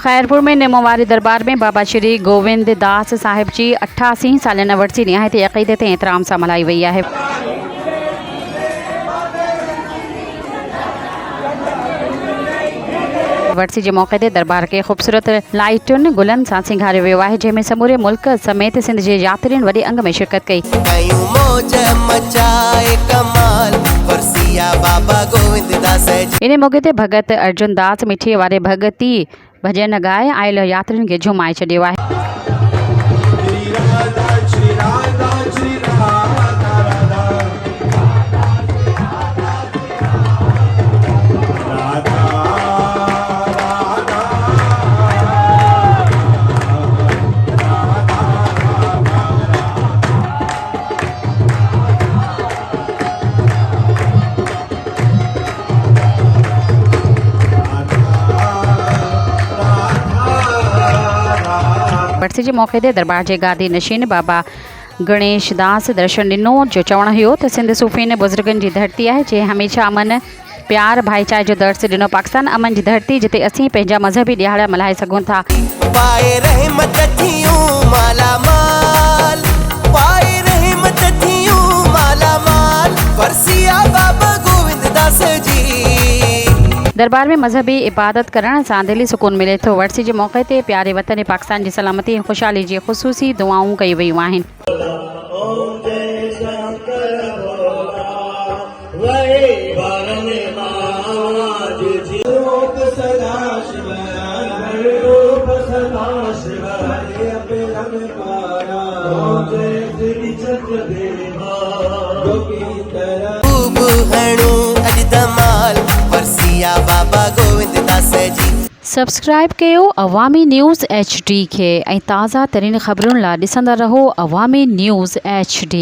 खैरपुर में निमोवारी दरबार में बाबा श्री गोविंद दास साहिब जी 88 सालियाना वरसी निहायत अक़ीदत एहतराम सां मल्हाई वई आहे। वरसी के मौके ते दरबार के खूबसूरत लाइटुन गुलन सां सिंगारियो वियो आहे, जंहिंमें समूरे मुल्क समेत सिंध जे यात्रियुनि वॾे अंग में शिरकत कई। इन मौके ते भगत अर्जुन दास मिठीअ वारे भगती भजन गाए आयल यात्रियुनि खे झुमाए छॾियो आहे। वरसी के मौके ते दरबार जे गादी नशीन बाबा गणेश दास दर्शन ॾिनो, जो चवण हुयो त सिंध सूफ़ीन बुज़ुर्गनि जी धरती आहे, जे हमेशा अमन प्यार भाईचारे जो दर्स ॾिनो। पाकिस्तान अमन जी धरती, जिते असीं पंहिंजा मज़हबी ॾियारा मल्हाए सघूं था। दरबार में मजहबी इबादत करण सां दिली सुकून मिले थो। वरसी के मौके ते प्यारे वतन पाकिस्तान की सलामती ऐं ख़ुशहाली जी ख़ुसूसी दुआऊं कई वयूं आहिनि। बाबा गोविंद दास जी सब्सक्राइब कयो अवामी न्यूज़ HD के, ताज़ा तरीन ख़बरुनि लाइ ॾिसंदा रहो अवामी न्यूज़ HD।